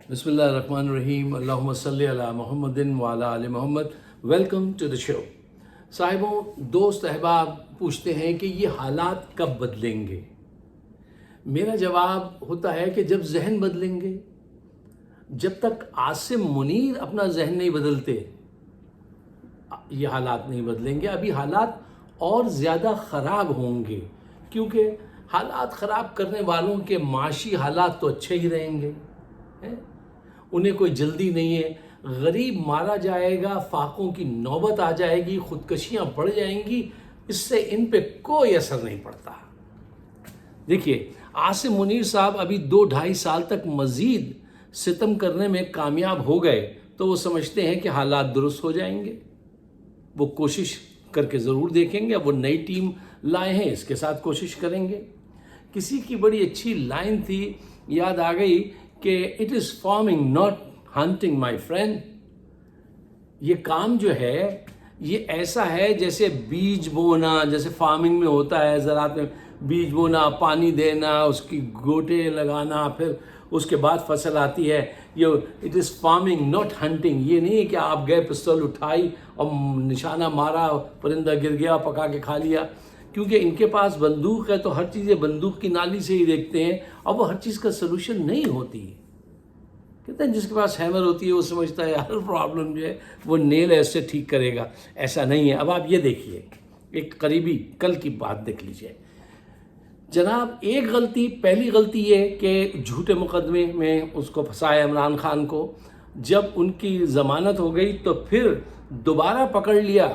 بسم اللہ الرحمن الرحیم، اللہم صلی علی محمد وعلی آل محمد۔ ویلکم ٹو دا شو۔ صاحبوں، دوست احباب پوچھتے ہیں کہ یہ حالات کب بدلیں گے؟ میرا جواب ہوتا ہے کہ جب ذہن بدلیں گے۔ جب تک عاصم منیر اپنا ذہن نہیں بدلتے یہ حالات نہیں بدلیں گے۔ ابھی حالات اور زیادہ خراب ہوں گے، کیونکہ حالات خراب کرنے والوں کے معاشی حالات تو اچھے ہی رہیں گے، انہیں کوئی جلدی نہیں ہے۔ غریب مارا جائے گا، فاقوں کی نوبت آ جائے گی، خودکشیاں بڑھ جائیں گی، اس سے ان پہ کوئی اثر نہیں پڑتا۔ دیکھیے، عاصم منیر صاحب ابھی 2-2.5 سال تک مزید ستم کرنے میں کامیاب ہو گئے تو وہ سمجھتے ہیں کہ حالات درست ہو جائیں گے۔ وہ کوشش کر کے ضرور دیکھیں گے، اب وہ نئی ٹیم لائے ہیں، اس کے ساتھ کوشش کریں گے۔ کسی کی بڑی اچھی لائن تھی، یاد آ گئی کہ it is forming not hunting my friend. یہ کام جو ہے یہ ایسا ہے جیسے بیج بونا، جیسے فارمنگ میں ہوتا ہے، زراعت میں بیج بونا، پانی دینا، اس کی گوٹے لگانا، پھر اس کے بعد فصل آتی ہے۔ یہ it is forming not hunting. یہ نہیں ہے کہ آپ گئے، پستول اٹھائی اور نشانہ مارا، پرندہ گر گیا، پکا کے کھا لیا۔ کیونکہ ان کے پاس بندوق ہے تو ہر چیز بندوق کی نالی سے ہی دیکھتے ہیں، اور وہ ہر چیز کا سلوشن نہیں ہوتی۔ کہتے ہیں جس کے پاس ہیمر ہوتی ہے وہ سمجھتا ہے ہر پرابلم جو ہے وہ نیل ایسے ٹھیک کرے گا، ایسا نہیں ہے۔ اب آپ یہ دیکھیے، ایک قریبی کل کی بات دیکھ لیجئے جناب۔ ایک غلطی، پہلی غلطی یہ کہ جھوٹے مقدمے میں اس کو پھنسایا عمران خان کو۔ جب ان کی ضمانت ہو گئی تو پھر دوبارہ پکڑ لیا،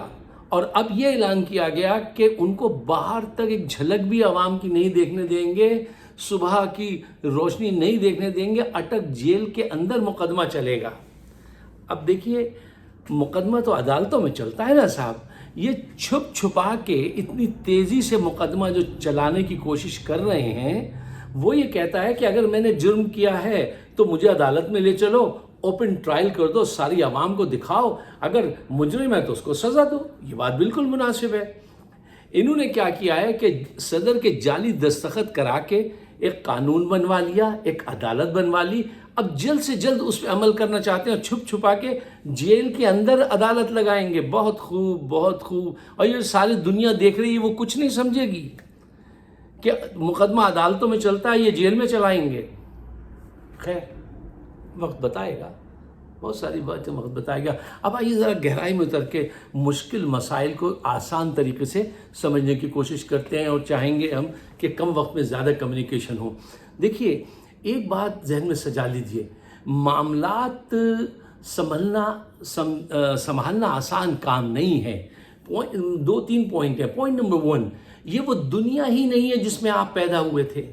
اور اب یہ اعلان کیا گیا کہ ان کو باہر تک ایک جھلک بھی عوام کی نہیں دیکھنے دیں گے، صبح کی روشنی نہیں دیکھنے دیں گے، اٹک جیل کے اندر مقدمہ چلے گا۔ اب دیکھیے، مقدمہ تو عدالتوں میں چلتا ہے نا صاحب، یہ چھپ چھپا کے اتنی تیزی سے مقدمہ جو چلانے کی کوشش کر رہے ہیں، وہ یہ کہتا ہے کہ اگر میں نے جرم کیا ہے تو مجھے عدالت میں لے چلو، اوپن ٹرائل کر دو، ساری عوام کو دکھاؤ، اگر مجرم ہے تو اس کو سزا دو۔ یہ بات بالکل مناسب ہے۔ انہوں نے کیا کیا ہے کہ صدر کے جعلی دستخط کرا کے ایک قانون بنوا لیا، ایک عدالت بنوا لی۔ اب جلد سے جلد اس پہ عمل کرنا چاہتے ہیں، چھپ چھپا کے جیل کے اندر عدالت لگائیں گے۔ بہت خوب، بہت خوب۔ اور یہ ساری دنیا دیکھ رہی ہے، وہ کچھ نہیں سمجھے گی کہ مقدمہ عدالتوں میں چلتا ہے، یہ جیل میں چلائیں گے۔ خیر، وقت بتائے گا، بہت ساری باتیں وقت بتائے گا۔ اب آئیے ذرا گہرائی میں اتر کے مشکل مسائل کو آسان طریقے سے سمجھنے کی کوشش کرتے ہیں، اور چاہیں گے ہم کہ کم وقت میں زیادہ کمیونیکیشن ہو۔ دیکھیے، ایک بات ذہن میں سجا لیجئے، معاملات سنبھالنا آسان کام نہیں ہے۔ 2-3 پوائنٹ ہیں۔ پوائنٹ نمبر 1، یہ وہ دنیا ہی نہیں ہے جس میں آپ پیدا ہوئے تھے۔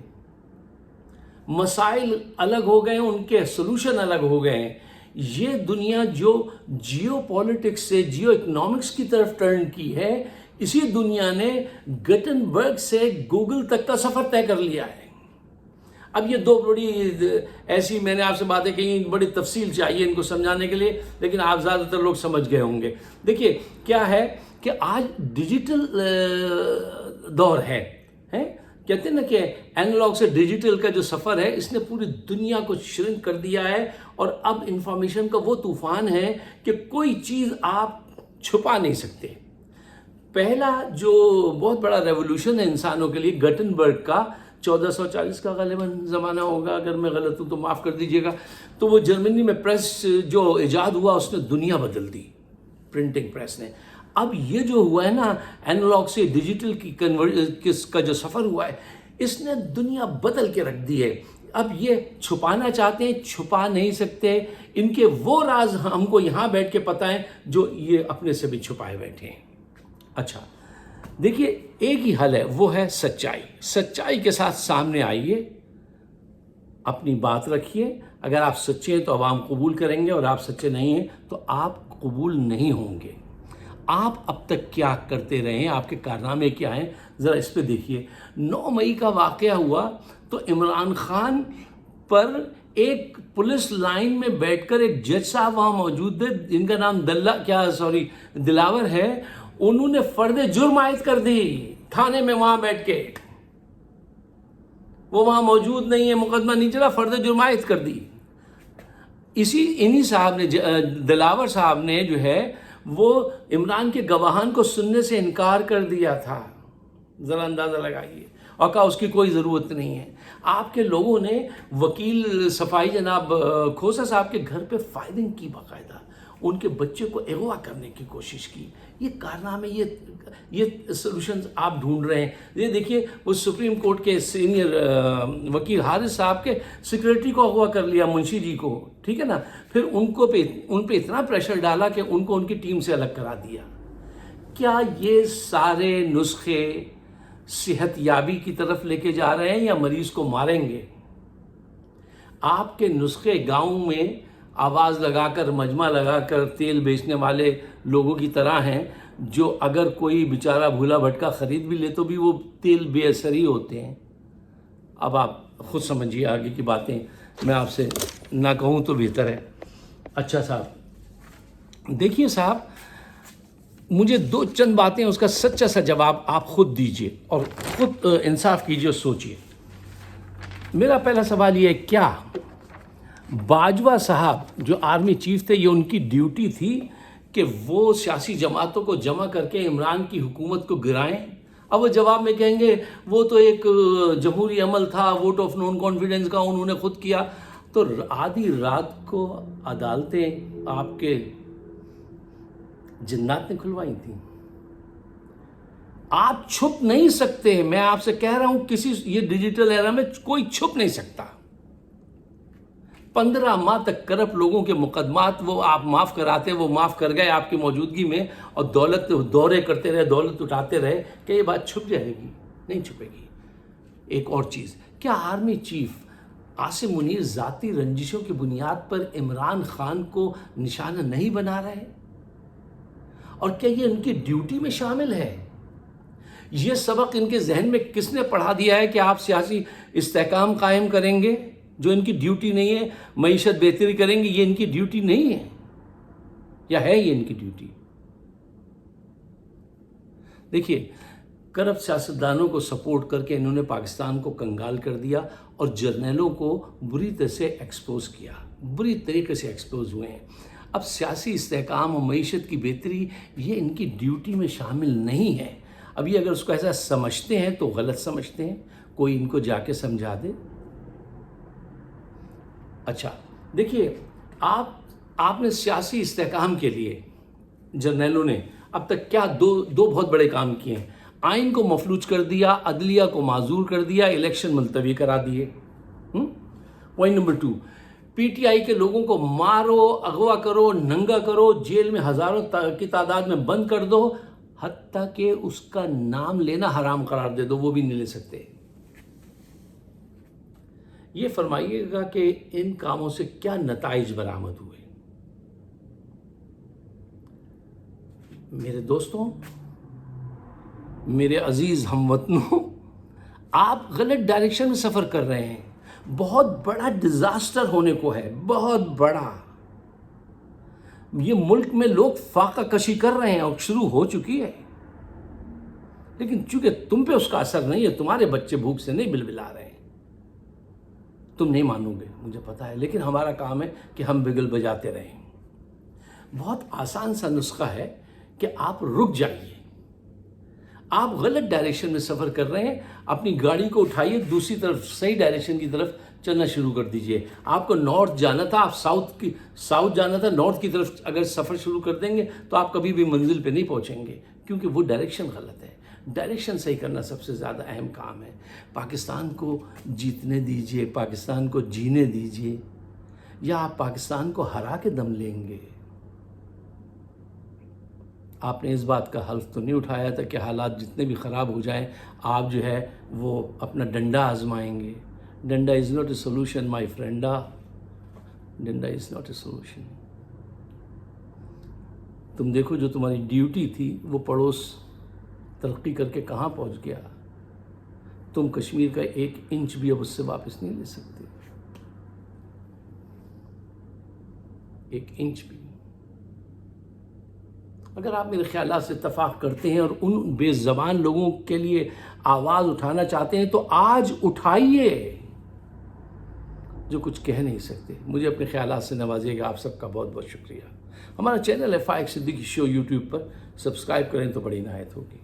مسائل الگ ہو گئے ہیں، ان کے سلوشن الگ ہو گئے ہیں۔ یہ دنیا جو جیو پولیٹکس سے جیو اکنامکس کی طرف ٹرن کی ہے، اسی دنیا نے گٹنبرگ سے گوگل تک کا سفر طے کر لیا ہے۔ اب یہ دو بڑی ایسی میں نے آپ سے باتیں کہیں، بڑی تفصیل چاہیے ان کو سمجھانے کے لیے، لیکن آپ زیادہ تر لوگ سمجھ گئے ہوں گے۔ دیکھیے کیا ہے کہ آج ڈیجیٹل دور ہے، کہتے ہیں نا کہ اینالاگ سے ڈیجیٹل کا جو سفر ہے، اس نے پوری دنیا کو شرنک کر دیا ہے، اور اب انفارمیشن کا وہ طوفان ہے کہ کوئی چیز آپ چھپا نہیں سکتے۔ پہلا جو بہت بڑا ریولوشن ہے انسانوں کے لیے، گٹنبرگ کا 1440 کا غالباً زمانہ ہوگا، اگر میں غلط ہوں تو معاف کر دیجیے گا، تو وہ جرمنی میں پریس جو ایجاد ہوا اس نے دنیا بدل دی، پرنٹنگ پریس نے۔ اب یہ جو ہوا ہے نا، اینالاگ سے ڈیجیٹل کا جو سفر ہوا ہے، اس نے دنیا بدل کے رکھ دی ہے۔ اب یہ چھپانا چاہتے ہیں، چھپا نہیں سکتے۔ ان کے وہ راز ہم کو یہاں بیٹھ کے پتہ ہیں جو یہ اپنے سے بھی چھپائے بیٹھے ہیں۔ اچھا دیکھیے، ایک ہی حل ہے، وہ ہے سچائی۔ سچائی کے ساتھ سامنے آئیے، اپنی بات رکھیے۔ اگر آپ سچے ہیں تو عوام قبول کریں گے، اور آپ سچے نہیں ہیں تو آپ قبول نہیں ہوں گے۔ آپ اب تک کیا کرتے رہے ہیں، آپ کے کارنامے کیا ہیں، ذرا اس پہ دیکھیے۔ 9 مئی کا واقعہ ہوا تو عمران خان پر ایک پولیس لائن میں بیٹھ کر ایک جج صاحب وہاں موجود تھے، جن کا نام دلاور ہے، انہوں نے فرد جرم عائد کر دی تھانے میں وہاں بیٹھ کے۔ وہ وہاں موجود نہیں ہے، مقدمہ نہیں چلا، فرد جرم عائد کر دی۔ انہی صاحب نے دلاور صاحب نے جو ہے وہ عمران کے گواہان کو سننے سے انکار کر دیا تھا. ذرا اندازہ لگائیے. اور کہا اس کی کوئی ضرورت نہیں ہے. آپ کے لوگوں نے وکیل صفائی جناب کھوسا صاحب کے گھر پہ فائرنگ کی، باقاعدہ ان کے بچے کو اغوا کرنے کی کوشش کی. یہ کارنامے، یہ سلوشنز آپ ڈھونڈ رہے ہیں. یہ دیکھیے وہ سپریم کورٹ کے سینئر وکیل حارث صاحب کے سیکریٹری کو اغوا کر لیا، منشی جی کو، ٹھیک ہے نا. پھر ان پہ اتنا پریشر ڈالا کہ ان کو ان کی ٹیم سے الگ کرا دیا. کیا یہ سارے نسخے صحت یابی کی طرف لے کے جا رہے ہیں یا مریض کو ماریں گے؟ آپ کے نسخے گاؤں میں آواز لگا کر، مجمع لگا کر تیل بیچنے والے لوگوں کی طرح ہیں، جو اگر کوئی بیچارہ بھولا بھٹکا خرید بھی لے تو بھی وہ تیل بے اثر ہی ہوتے ہیں. اب آپ خود سمجھیے آگے کی باتیں، میں آپ سے نہ کہوں تو بہتر ہے. اچھا صاحب دیکھیے صاحب، مجھے چند باتیں، اس کا سچا سا جواب آپ خود دیجئے اور خود انصاف کیجئے اور سوچئے. میرا پہلا سوال یہ ہے، کیا باجوہ صاحب جو آرمی چیف تھے، یہ ان کی ڈیوٹی تھی کہ وہ سیاسی جماعتوں کو جمع کر کے عمران کی حکومت کو گرائیں؟ اب وہ جواب میں کہیں گے وہ تو ایک جمہوری عمل تھا، ووٹ آف نون کانفیڈنس کا انہوں نے خود کیا. تو آدھی رات کو عدالتیں آپ کے جنات نے کھلوائی تھیں. آپ چھپ نہیں سکتے. میں آپ سے کہہ رہا ہوں، یہ ڈیجیٹل ایرا میں کوئی چھپ نہیں سکتا. 15 ماہ تک کرپٹ لوگوں کے مقدمات وہ آپ معاف کراتے، وہ معاف کر گئے آپ کی موجودگی میں، اور دولت دورے کرتے رہے، دولت اٹھاتے رہے. کہ یہ بات چھپ جائے گی؟ نہیں چھپے گی. ایک اور چیز، کیا آرمی چیف عاصم منیر ذاتی رنجشوں کی بنیاد پر عمران خان کو نشانہ نہیں بنا رہے؟ اور کیا یہ ان کی ڈیوٹی میں شامل ہے؟ یہ سبق ان کے ذہن میں کس نے پڑھا دیا ہے کہ آپ سیاسی استحکام قائم کریں گے، جو ان کی ڈیوٹی نہیں ہے؟ معیشت بہتری کریں گے، یہ ان کی ڈیوٹی نہیں ہے یا ہے یہ ان کی ڈیوٹی؟ دیکھیے، کرپٹ سیاستدانوں کو سپورٹ کر کے انہوں نے پاکستان کو کنگال کر دیا اور جرنیلوں کو بری طرح سے ایکسپوز کیا، بری طریقے سے ایکسپوز ہوئے ہیں. اب سیاسی استحکام اور معیشت کی بہتری یہ ان کی ڈیوٹی میں شامل نہیں ہے. اب یہ اگر اس کو ایسا سمجھتے ہیں تو غلط سمجھتے ہیں. کوئی ان کو جا کے سمجھا دے. اچھا دیکھیے، آپ نے سیاسی استحکام کے لیے جرنیلوں نے اب تک کیا دو بہت بڑے کام کیے ہیں. آئین کو مفلوج کر دیا، عدلیہ کو معذور کر دیا، الیکشن ملتوی کرا دیے. Point number 2، P T I کے لوگوں کو مارو، اغوا کرو، ننگا کرو، جیل میں ہزاروں کی تعداد میں بند کر دو، حتیٰ کہ اس کا نام لینا حرام قرار دے دو، وہ بھی نہیں لے سکتے. یہ فرمائیے گا کہ ان کاموں سے کیا نتائج برآمد ہوئے؟ میرے دوستوں، میرے عزیز ہم وطنوں، آپ غلط ڈائریکشن میں سفر کر رہے ہیں. بہت بڑا ڈیزاسٹر ہونے کو ہے، بہت بڑا. یہ ملک میں لوگ فاقہ کشی کر رہے ہیں اور شروع ہو چکی ہے، لیکن چونکہ تم پہ اس کا اثر نہیں ہے، تمہارے بچے بھوک سے نہیں بلبلا رہے ہیں. تم نہیں مانو گے، مجھے پتا ہے، لیکن ہمارا کام ہے کہ ہم بگل بجاتے رہیں. بہت آسان سا نسخہ ہے کہ آپ رک جائیے. آپ غلط ڈائریکشن میں سفر کر رہے ہیں، اپنی گاڑی کو اٹھائیے، دوسری طرف صحیح ڈائریکشن کی طرف چلنا شروع کر دیجئے. آپ کو نارتھ جانا تھا، آپ ساؤتھ جانا تھا، نارتھ کی طرف اگر سفر شروع کر دیں گے تو آپ کبھی بھی منزل پہ نہیں پہنچیں گے، کیونکہ وہ ڈائریکشن غلط ہے. ڈائریکشن صحیح کرنا سب سے زیادہ اہم کام ہے. پاکستان کو جیتنے دیجئے، پاکستان کو جینے دیجئے، یا آپ پاکستان کو ہرا کے دم لیں گے. آپ نے اس بات کا حلف تو نہیں اٹھایا تھا کہ حالات جتنے بھی خراب ہو جائیں آپ جو ہے وہ اپنا ڈنڈا آزمائیں گے. ڈنڈا is not a solution my فرینڈا، ڈنڈا از ناٹ اے سولوشن. تم دیکھو جو تمہاری ڈیوٹی تھی وہ پڑوس ترقی کر کے کہاں پہنچ گیا. تم کشمیر کا 1 انچ بھی اب اس سے واپس نہیں لے سکتے، 1 انچ بھی. اگر آپ میرے خیالات سے اتفاق کرتے ہیں اور ان بے زبان لوگوں کے لیے آواز اٹھانا چاہتے ہیں تو آج اٹھائیے. جو کچھ کہہ نہیں سکتے. مجھے اپنے خیالات سے نوازیے گا. آپ سب کا بہت بہت شکریہ. ہمارا چینل ہے فائق صدیقی شو یوٹیوب پر. سبسکرائب کریں تو بڑی عنایت ہوگی.